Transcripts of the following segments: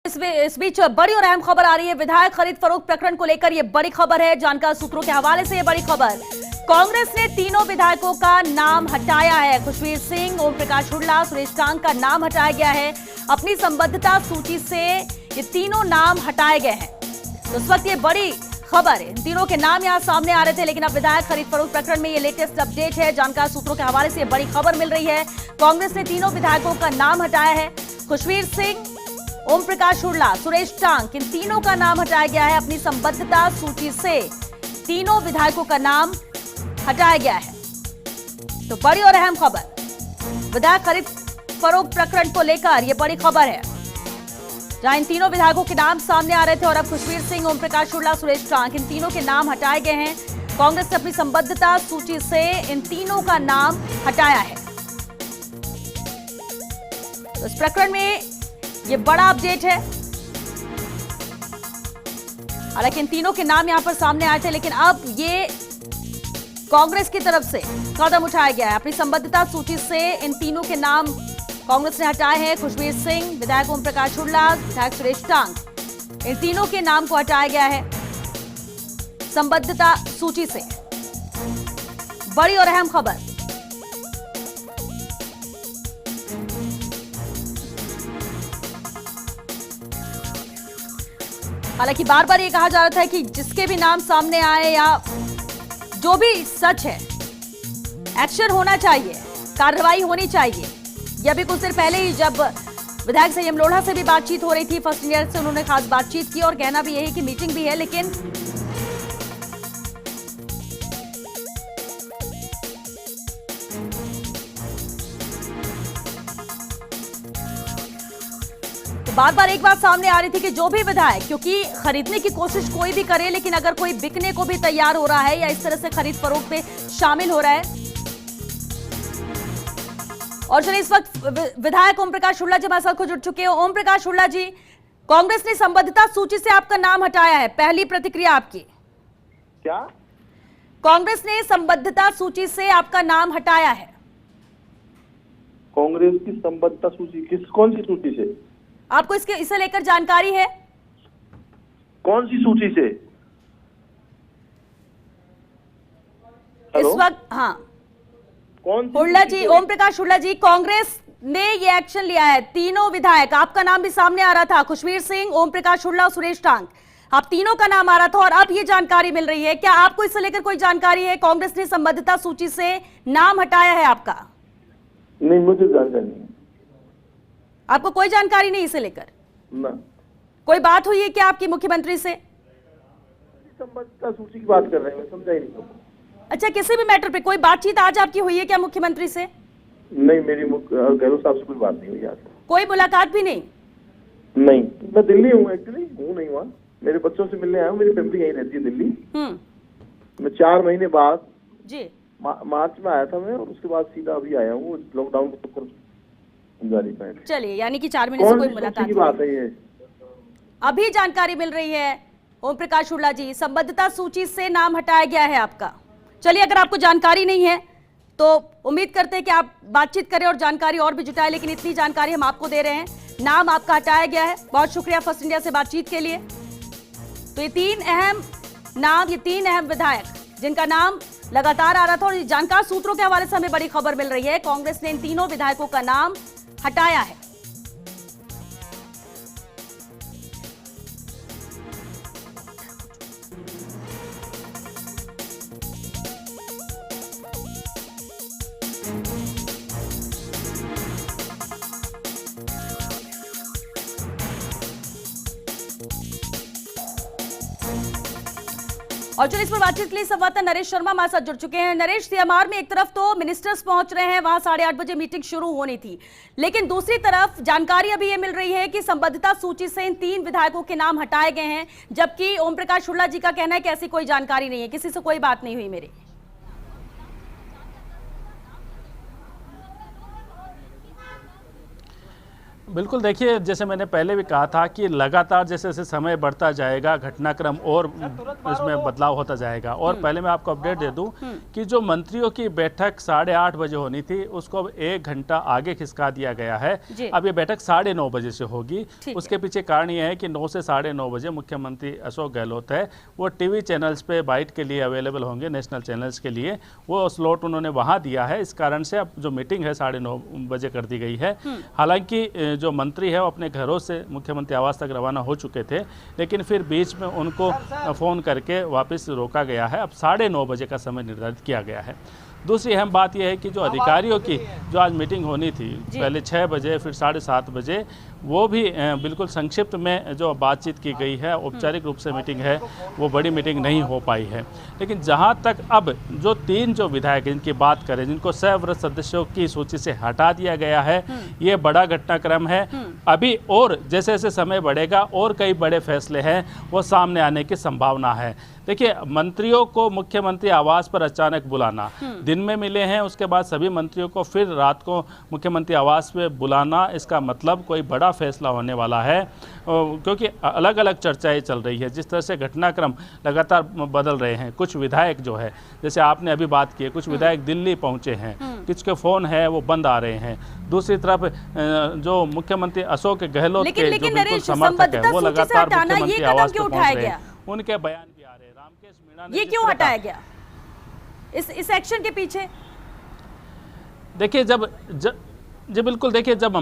इस बीच बड़ी और अहम खबर आ रही है। विधायक खरीद फरोख्त प्रकरण को लेकर यह बड़ी खबर है। जानकार सूत्रों के हवाले से यह बड़ी खबर, कांग्रेस ने तीनों विधायकों का नाम हटाया है। खुशवीर सिंह, ओम प्रकाश हुड्डा, सुरेश टांग का नाम हटाया गया है। अपनी संबद्धता सूची से ये तीनों नाम हटाए गए हैं। तो इस वक्त ये बड़ी खबर है, इन तीनों के नाम यहां सामने आ रहे थे, लेकिन अब विधायक खरीद फरोख्त प्रकरण में ये लेटेस्ट अपडेट है। जानकार सूत्रों के हवाले से बड़ी खबर मिल रही है। कांग्रेस ने तीनों विधायकों का नाम हटाया है। खुशवीर सिंह, ओम प्रकाश हुड्डा, सुरेश टांग, इन तीनों का नाम हटाया गया है। अपनी संबद्धता सूची से तीनों विधायकों का नाम हटाया गया है। तो बड़ी और अहम खबर, विधायक खरीद फरोख्त प्रकरण को लेकर यह बड़ी खबर है, जहां इन तीनों विधायकों के नाम सामने आ रहे थे और अब खुशवीर सिंह, ओम प्रकाश हुड्डा, सुरेश टांग, इन तीनों के नाम हटाए गए हैं। कांग्रेस ने अपनी संबद्धता सूची से इन तीनों का नाम हटाया है। तो इस प्रकरण में ये बड़ा अपडेट है। हालांकि इन तीनों के नाम यहां पर सामने आए थे, लेकिन अब ये कांग्रेस की तरफ से कदम उठाया गया है। अपनी संबद्धता सूची से इन तीनों के नाम कांग्रेस ने हटाए हैं। खुशवीर सिंह, विधायक ओम प्रकाश हुड्डा, विधायक सुरेश टांग, इन तीनों के नाम को हटाया गया है संबद्धता सूची से। बड़ी और अहम खबर, हालांकि बार बार ये कहा जा रहा था कि जिसके भी नाम सामने आए या जो भी सच है, एक्शन होना चाहिए, कार्रवाई होनी चाहिए। यह भी कुछ देर पहले ही जब विधायक संयम लोढ़ा से भी बातचीत हो रही थी, फर्स्ट ईयर से उन्होंने खास बातचीत की और कहना भी यही कि मीटिंग भी है, लेकिन बार बार एक बात सामने आ रही थी कि जो भी विधायक, क्योंकि खरीदने की कोशिश कोई भी करे, लेकिन अगर कोई बिकने को भी तैयार हो रहा है या इस तरह से खरीद फरोख्त में शामिल हो रहा है। और चलिए इस वक्त विधायक ओम प्रकाश हुड्डा जी हमारे साथ जुड़ चुके हैं। ओम प्रकाश हुड्डा जी, कांग्रेस ने संबद्धता सूची से आपका नाम हटाया है, पहली प्रतिक्रिया आपकी क्या? कांग्रेस ने संबद्धता सूची से आपका नाम हटाया है। कांग्रेस की संबद्धता सूची कौन सी सूची से? आपको इसे लेकर जानकारी है? कौन सी सूची से? इस वक्त हाँ, कौन सी? हुड्डा जी, ओम प्रकाश हुड्डा जी, कांग्रेस ने ये एक्शन लिया है। तीनों विधायक, आपका नाम भी सामने आ रहा था, खुशवीर सिंह, ओम प्रकाश हुड्डा और सुरेश टांग, आप तीनों का नाम आ रहा था और अब ये जानकारी मिल रही है। क्या आपको इससे लेकर कोई जानकारी है? कांग्रेस ने संबद्धता सूची से नाम हटाया है आपका? नहीं, मुझे जानकारी नहीं। आपको कोई जानकारी नहीं इसे लेकर? ना। कोई बात हुई है क्या आपकी मुख्यमंत्री से? संबद्धता सूची की बात कर रहे हैं, मैं समझा ही नहीं। अच्छा, किसी भी मैटर पे कोई बातचीत आज आपकी हुई है क्या मुख्यमंत्री से? नहीं, मेरी गहलोत साहब से कोई बात नहीं हुई आज। कोई मुलाकात भी नहीं? नहीं, मैं दिल्ली हूँ, एक्चुअली हूँ नहीं वहाँ, मेरे बच्चों से मिलने आया हूँ। मेरी फैमिली यहीं रहती है दिल्ली। मैं 4 महीने बाद जी मार्च में आया था मैं, और उसके बाद सीधा अभी आया हूँ लॉकडाउन को जारी पे। चलिए, यानी कि 4 महीने से कोई मुलाकात की बात है ये? अभी जानकारी मिल रही है ओम प्रकाश हुड्डा जी, संबद्धता सूची से नाम हटाया गया है आपका। चलिए, अगर आपको जानकारी नहीं है तो उम्मीद करते हैं कि आप बातचीत करें और जानकारी और भी जुटाएं, लेकिन इतनी जानकारी हम आपको दे रहे हैं, नाम आपका हटाया गया है। बहुत शुक्रिया फर्स्ट इंडिया से बातचीत के लिए। तो ये 3 अहम नाम, ये 3 अहम विधायक जिनका नाम लगातार आ रहा था, और जानकार सूत्रों के हवाले से हमें बड़ी खबर मिल रही है, कांग्रेस ने इन तीनों विधायकों का नाम हटाया है। और चलिए इस पर बातचीत के लिए संवाददाता नरेश शर्मा हमारे साथ जुड़ चुके हैं। नरेश, सीएमआर में एक तरफ तो मिनिस्टर्स पहुंच रहे हैं, वहां 8:30 बजे मीटिंग शुरू होनी थी, लेकिन दूसरी तरफ जानकारी अभी ये मिल रही है कि संबद्धता सूची से इन 3 विधायकों के नाम हटाए गए हैं, जबकि ओम प्रकाश हुड्डा जी का कहना है कि ऐसी कोई जानकारी नहीं है, किसी से कोई बात नहीं हुई मेरी। बिल्कुल, देखिए जैसे मैंने पहले भी कहा था कि लगातार जैसे जैसे समय बढ़ता जाएगा घटनाक्रम और इसमें बदलाव होता जाएगा। और पहले मैं आपको अपडेट दे दूं कि जो मंत्रियों की बैठक 8:30 बजे होनी थी उसको अब 1 घंटा आगे खिसका दिया गया है। अब ये बैठक 9:30 बजे से होगी। उसके पीछे कारण ये है कि 9 से 9:30 बजे मुख्यमंत्री अशोक गहलोत है वो टीवी चैनल्स पे बाइट के लिए अवेलेबल होंगे, नेशनल चैनल्स के लिए वो स्लॉट उन्होंने वहाँ दिया है। इस कारण से अब जो मीटिंग है 9:30 बजे कर दी गई है। हालांकि जो मंत्री है वो अपने घरों से मुख्यमंत्री आवास तक रवाना हो चुके थे, लेकिन फिर बीच में उनको फ़ोन करके वापस रोका गया है। अब 9:30 बजे का समय निर्धारित किया गया है। दूसरी अहम बात यह है कि जो अधिकारियों की जो आज मीटिंग होनी थी पहले 6 बजे फिर 7:30 बजे, वो भी बिल्कुल संक्षिप्त में जो बातचीत की गई है, औपचारिक रूप से मीटिंग है, वो बड़ी मीटिंग नहीं हो पाई है। लेकिन जहां तक अब जो 3 जो विधायक जिनकी बात करें, जिनको सव्रत सदस्यों की सूची से हटा दिया गया है, ये बड़ा घटनाक्रम है। अभी और जैसे जैसे समय बढ़ेगा और कई बड़े फैसले हैं वो सामने आने की संभावना है। देखिए, मंत्रियों को मुख्यमंत्री आवास पर अचानक बुलाना, दिन में मिले हैं उसके बाद सभी मंत्रियों को फिर रात को मुख्यमंत्री आवास पे बुलाना, इसका मतलब कोई बड़ा फैसला होने वाला है। क्योंकि अलग अलग चर्चाएं चल रही है, जिस तरह से घटनाक्रम लगातार बदल रहे हैं। कुछ विधायक जो है, जैसे आपने अभी बात की, कुछ विधायक दिल्ली पहुंचे हैं, कुछ के फोन है वो बंद आ रहे हैं। दूसरी तरफ जो मुख्यमंत्री अशोक गहलोत के जो बिल्कुल समर्थक है वो लगातार मुख्यमंत्री आवास पर पहुंच रहे हैं, उनके बयान भी आ रहे हैं। रामकेश मीणा ने ये क्यों हटाया गया इस एक्शन के पीछे? देखिए जी बिल्कुल, देखिए जब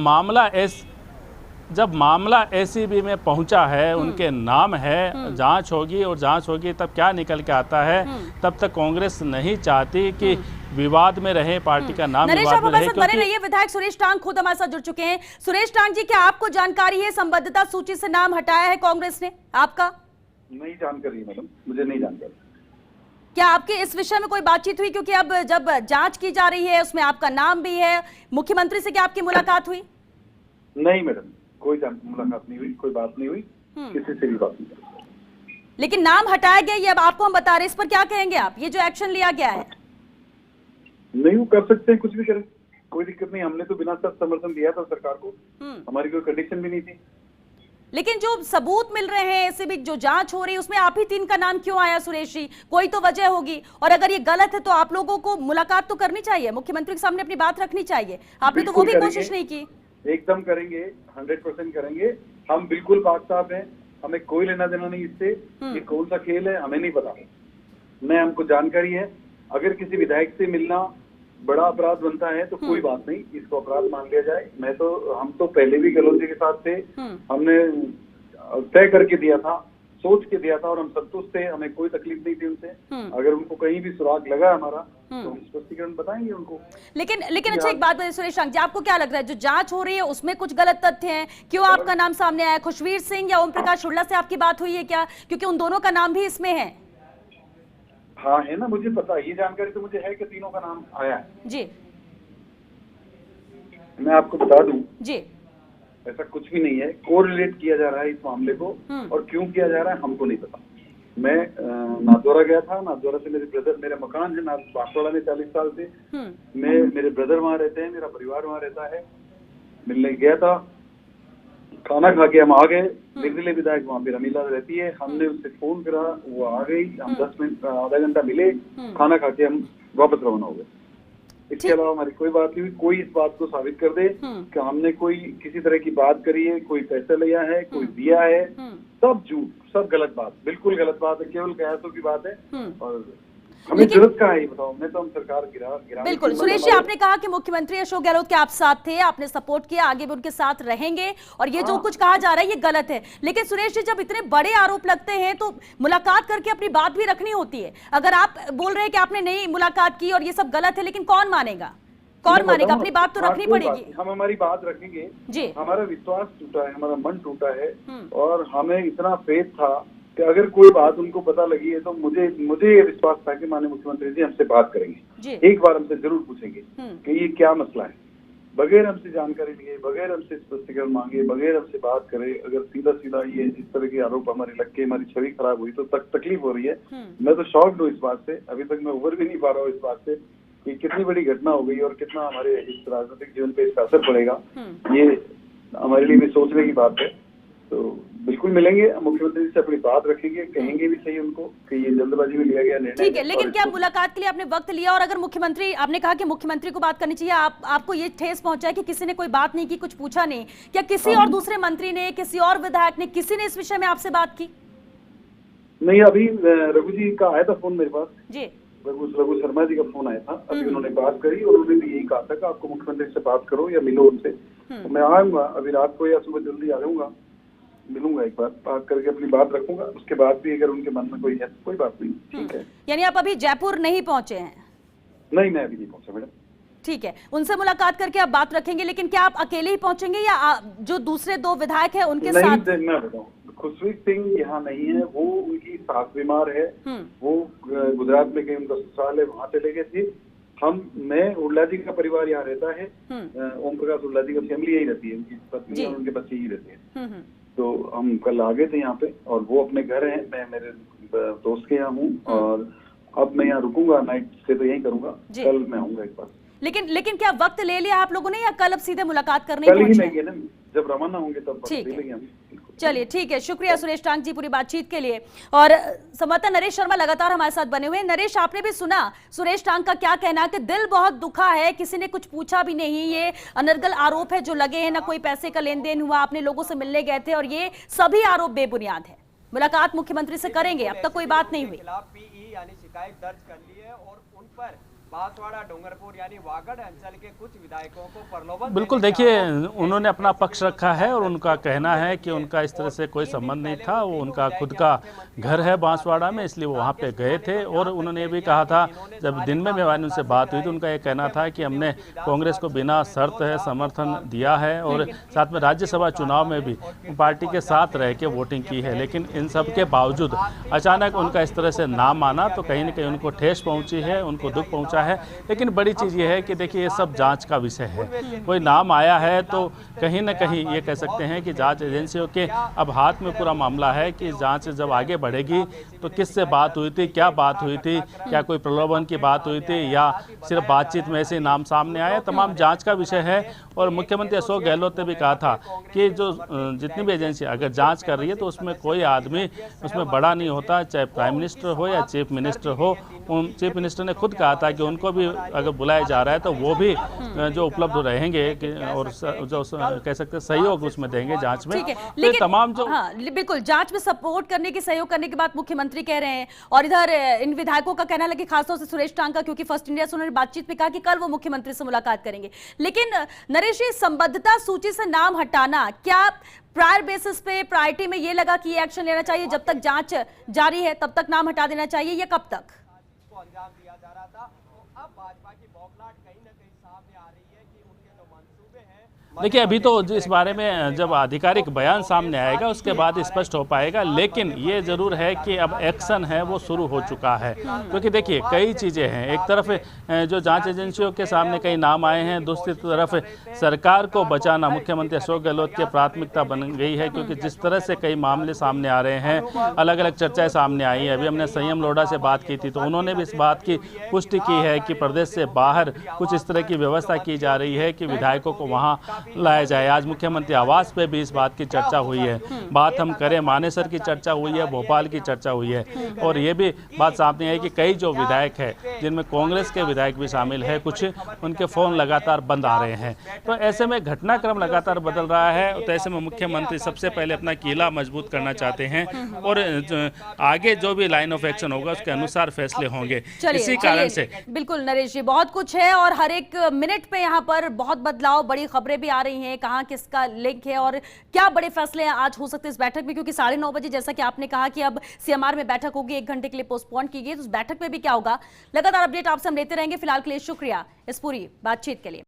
मामला एसीबी में पहुंचा है, उनके नाम है, जांच होगी और जांच होगी तब क्या निकल के आता है। तब तक कांग्रेस नहीं चाहती कि विवाद में रहे, पार्टी का नाम विवाद में रहे। बने रहिए। विधायक सुरेश टांग खुद हमारे साथ जुड़ चुके हैं। सुरेश टांग जी, क्या आपको जानकारी है संबद्धता सूची से नाम हटाया है कांग्रेस ने? आपका नहीं जानकारी मैडम, मुझे नहीं जानकारी। क्या आपके इस विषय में कोई बातचीत हुई? क्योंकि अब जब जांच की जा रही है उसमें आपका नाम भी है, मुख्यमंत्री से क्या आपकी मुलाकात हुई? नहीं मैडम, कोई मुलाकात नहीं हुई, कोई बात नहीं हुई, किसी से भी बात नहीं। लेकिन नाम हटाया गया, ये अब आपको हम बता रहे हैं, इस पर क्या कहेंगे आप? ये जो एक्शन लिया गया है, नहीं वो कर सकते हैं, कुछ भी करें, कोई दिक्कत नहीं। हमने तो बिना सब समर्थन दिया था सरकार को, हमारी कोई कंडीशन भी नहीं थी। लेकिन जो सबूत मिल रहे हैं, ऐसे भी जो जांच हो रही है, उसमें आप ही 3 का नाम क्यों आया सुरेश जी? कोई तो वजह होगी। और अगर ये गलत है तो आप लोगों को मुलाकात तो करनी चाहिए, मुख्यमंत्री के सामने अपनी बात रखनी चाहिए। आपने तो वो भी कोशिश नहीं की। एकदम करेंगे, 100% करेंगे। हम बिल्कुल बात साफ हैं, हमें कोई लेना देना नहीं इससे। ये कौन सा खेल है हमें नहीं पता, हमको जानकारी है। अगर किसी विधायक से मिलना बड़ा अपराध बनता है तो कोई बात नहीं, इसको अपराध मान लिया जाए। हम तो पहले भी गहलोत जी के साथ थे, हमने तय करके दिया था, सोच के दिया था और हम संतुष्ट थे, हमें कोई तकलीफ नहीं थी उनसे। अगर उनको कहीं भी सुराग लगा हमारा तो हम स्पष्टीकरण बताएंगे उनको। लेकिन अच्छा एक बात बताइए सुरेश टांग जी, आपको क्या लग रहा है जो जांच हो रही है उसमें कुछ गलत तथ्य हैं? क्यों आपका नाम सामने आया? खुशवीर सिंह या ओम प्रकाश शुक्ला से आपकी बात हुई है क्या? क्योंकि उन दोनों का नाम भी इसमें है। हाँ है ना, मुझे पता, ये जानकारी तो मुझे है कि तीनों का नाम आया है जी। मैं आपको बता दूं जी, ऐसा कुछ भी नहीं है। कोरिलेट किया जा रहा है इस मामले को, और क्यों किया जा रहा है हमको नहीं पता। मैं नाथद्वारा गया था, नाथद्वारा से मेरा मकान है बांसवाड़ा में 40 साल से। मेरे ब्रदर वहाँ रहते हैं, मेरा परिवार वहाँ रहता है। मिलने गया था, खाना खा के हम आ गए। निर्दलीय विधायक वहाँ पे रमीला रहती है, हमने उससे फोन करा, वो आ गई। हम 10 मिनट आधा घंटा मिले, खाना खा के हम वापस रवाना हो गए। इसके अलावा हमारी कोई बात नहीं हुई। कोई इस बात को साबित कर दे कि हमने कोई किसी तरह की बात करी है, कोई पैसा लिया है, कोई दिया है, सब झूठ, सब गलत बात, बिल्कुल गलत बात है, केवल कयासों की बात है। और हमें जरूरत कहाँ है ये बताओ? मैं तो हम सरकार गिरा। बिल्कुल सुरेश जी, आपने कहा कि मुख्यमंत्री अशोक गहलोत के आप साथ थे, आपने सपोर्ट किया, आगे भी उनके साथ रहेंगे, और ये जो कुछ कहा जा रहा है ये गलत है। लेकिन सुरेश जी, जब इतने बड़े आरोप लगते हैं तो मुलाकात करके अपनी बात भी रखनी होती है। अगर आप बोल रहे हैं कि आपने नहीं मुलाकात की और ये सब गलत है, लेकिन कौन मानेगा? कौन मानेगा? अपनी बात तो रखनी पड़ेगी। हम हमारी बात रखेंगे जी। हमारा विश्वास टूटा है, हमारा मन टूटा है, और हमें इतना फेथ था कि अगर कोई बात उनको पता लगी है तो मुझे ये विश्वास था कि माननीय मुख्यमंत्री जी हमसे बात करेंगे, एक बार हमसे जरूर पूछेंगे कि ये क्या मसला है। बगैर हमसे जानकारी लिए, बगैर हमसे स्पष्टीकरण मांगे, बगैर हमसे बात करे, अगर सीधा ये इस तरह के आरोप हमारे लग के हमारी छवि खराब हुई तो तकलीफ हो रही है। मैं तो शॉक्ड हूँ इस बात से, अभी तक मैं उभर भी नहीं पा रहा हूँ इस बात से कि कितनी बड़ी घटना हो गई और कितना हमारे इस राजनीतिक जीवन पे इसका असर पड़ेगा। ये हमारे लिए भी सोचने की बात है। तो बिल्कुल मिलेंगे, मुख्यमंत्री से अपनी बात रखेंगे, कहेंगे भी सही उनको कि ये जल्दबाजी में लिया गया निर्णय। ठीक है, लेकिन क्या मुलाकात के लिए आपने वक्त लिया? और अगर मुख्यमंत्री, आपने कहा कि मुख्यमंत्री को बात करनी चाहिए, आपको ये ठेस पहुंचा है कि किसी ने कोई बात नहीं की, कुछ पूछा नहीं? क्या किसी और दूसरे मंत्री ने, किसी और विधायक ने, किसी ने इस विषय में आपसे बात की? नहीं, अभी रघु जी का आया था फोन मेरे पास जी। रघु शर्मा जी का फोन आया था, अभी उन्होंने बात करी और उन्होंने भी यही कहा था कि आपको मुख्यमंत्री से बात करो या मिलो उनसे। तो मैं आऊंगा, अभी रात को या सुबह जल्दी आ जाऊंगा, मिलूंगा, एक बार बात करके अपनी बात रखूंगा। उसके बाद भी अगर उनके मन में कोई है तो कोई बात नहीं, ठीक है। यानी आप अभी जयपुर नहीं पहुंचे हैं? नहीं, मैं अभी नहीं पहुंचा मैडम। ठीक है, उनसे मुलाकात करके आप बात रखेंगे, लेकिन क्या आप अकेले ही पहुंचेंगे या जो दूसरे 2 विधायक हैं उनके साथ? नहीं, मैं बताऊं, खुशवीर सिंह यहाँ नहीं है, वो उनकी सास बीमार है, वो गुजरात में कहीं उनका ससुराल है, वहाँ चले गए थे। मैं उल्ला जी का परिवार यहाँ रहता है, ओम प्रकाश उल्ला जी का फैमिली यही रहती है, उनकी पत्नी और उनके बच्चे ही रहते हैं। तो हम कल आ गए थे यहाँ पे और वो अपने घर हैं, मैं मेरे दोस्त के यहाँ हूँ और अब मैं यहाँ रुकूंगा, नाइट स्टे तो यहीं करूंगा, कल मैं आऊंगा एक बार। लेकिन क्या वक्त ले लिया आप लोगों ने या कल अब सीधे मुलाकात करने कल ही लेंगे ना, जब रवाना होंगे तब ले लेंगे हम। चलिए ठीक है, शुक्रिया सुरेश टांक जी पूरी बातचीत के लिए। और संवाददाता नरेश शर्मा लगातार हमारे साथ बने हुए हैं। नरेश, आपने भी सुना सुरेश टांक का क्या कहना है कि दिल बहुत दुखा है, किसी ने कुछ पूछा भी नहीं, ये अनर्गल आरोप है जो लगे हैं, ना कोई पैसे का लेन देन हुआ, आपने लोगों से मिलने गए थे और ये सभी आरोप बेबुनियाद है। मुलाकात मुख्यमंत्री से करेंगे, अब तक कोई बात नहीं हुई। यानी शिकायत दर्ज कर ली है और उन पर बांसवाड़ा डूंगरपुर यानी वागड़ अंचल के कुछ विधायकों को प्रलोभन। बिल्कुल, देखिए उन्होंने अपना पक्ष रखा है और उनका कहना है कि उनका इस तरह से कोई संबंध नहीं था, वो उनका खुद का घर है बांसवाड़ा में, इसलिए वो वहाँ पे गए थे। और उन्होंने ये भी कहा था, जब दिन में मेवानी उनसे बात हुई तो उनका ये कहना था कि हमने कांग्रेस को बिना शर्त है समर्थन दिया है और साथ में राज्यसभा चुनाव में भी पार्टी के साथ रह के वोटिंग की है। लेकिन इन सब के बावजूद अचानक उनका इस तरह से नाम आना तो कहीं ना कहीं उनको ठेस पहुँची है, उनको दुख पहुँचा है। लेकिन बड़ी चीज़ ये है कि देखिए ये सब जांच का विषय है, कोई नाम आया है तो कहीं ना कहीं ये कह सकते हैं कि जांच एजेंसियों के अब हाथ में पूरा मामला है कि जांच जब आगे बढ़ेगी तो किससे बात हुई थी, क्या बात हुई थी, क्या कोई प्रलोभन की बात हुई थी या सिर्फ बातचीत में ऐसे नाम सामने आए, तमाम जांच का विषय है। और मुख्यमंत्री अशोक गहलोत ने भी कहा था कि जो जितनी भी एजेंसी अगर जाँच कर रही है तो उसमें कोई आदमी उसमें बड़ा नहीं होता, चाहे प्राइम मिनिस्टर हो या चीफ मिनिस्टर हो। चीफ मिनिस्टर ने खुद कहा था कि उनको भी अगर बुलाया जा रहा है तो वो भी जो उपलब्ध रहेंगे और जो कह सकते हैं सहयोग उसमें देंगे जांच में। लेकिन तो तमाम जो बिल्कुल जांच में सपोर्ट करने की, सहयोग करने की बात मुख्यमंत्री कह रहे हैं। और इधर इन विधायकों का कहना लगे, खासतौर से सुरेश टांक का, क्योंकि फर्स्ट इंडिया से उन्होंने बातचीत में कहा कि कल वो मुख्यमंत्री से मुलाकात करेंगे। लेकिन नरेश, संबद्धता सूची से नाम हटाना क्या प्रायर बेसिस पे प्रायोरिटी में ये लगा कि ये एक्शन लेना चाहिए, जब तक जांच जारी है तब तक नाम हटा देना चाहिए, या कब तक अंजाम दिया जा रहा था? तो अब भाजपा की बौखलाहट कहीं ना कहीं सामने आ रही है कि उनके जो मंसूबे हैं। देखिए अभी तो इस बारे में जब आधिकारिक बयान सामने आएगा उसके बाद स्पष्ट हो पाएगा। लेकिन ये जरूर है कि अब एक्शन है वो शुरू हो चुका है, क्योंकि देखिए कई चीज़ें हैं। एक तरफ जो जांच एजेंसियों के सामने कई नाम आए हैं, दूसरी तरफ सरकार को बचाना मुख्यमंत्री अशोक गहलोत की प्राथमिकता बन गई है, क्योंकि जिस तरह से कई मामले सामने आ रहे हैं, अलग अलग चर्चाएं सामने आई हैं। अभी हमने संयम लोढ़ा से बात की थी तो उन्होंने भी इस बात की पुष्टि की है कि प्रदेश से बाहर कुछ इस तरह की व्यवस्था की जा रही है कि विधायकों को वहाँ लाया जाए। आज मुख्यमंत्री आवास पे भी इस बात की चर्चा हुई है, बात हम करें मानेसर की चर्चा हुई है, भोपाल की चर्चा हुई है। और ये भी बात सामने है कि कई जो विधायक है जिनमें कांग्रेस के विधायक भी शामिल है, कुछ उनके फोन लगातार बंद आ रहे हैं। तो ऐसे में घटनाक्रम लगातार बदल रहा है। तो ऐसे में मुख्यमंत्री सबसे पहले अपना किला मजबूत करना चाहते हैं और आगे जो भी लाइन ऑफ एक्शन होगा उसके अनुसार फैसले होंगे। इसी कारण से बिल्कुल नरेश जी, बहुत कुछ है और हर एक मिनट पे यहाँ पर बहुत बदलाव, बड़ी खबरें भी आ रही हैं, कहाँ किसका लिंक है और क्या बड़े फैसले आज हो सकते हैं इस बैठक में। क्योंकि 9:30 बजे जैसा कि आपने कहा कि अब सीएमआर में बैठक होगी, 1 घंटे के लिए पोस्टपोन की गई, तो उस बैठक में भी क्या होगा, लगातार अपडेट आपसे हम लेते रहेंगे। फिलहाल के लिए शुक्रिया इस पूरी बातचीत के लिए।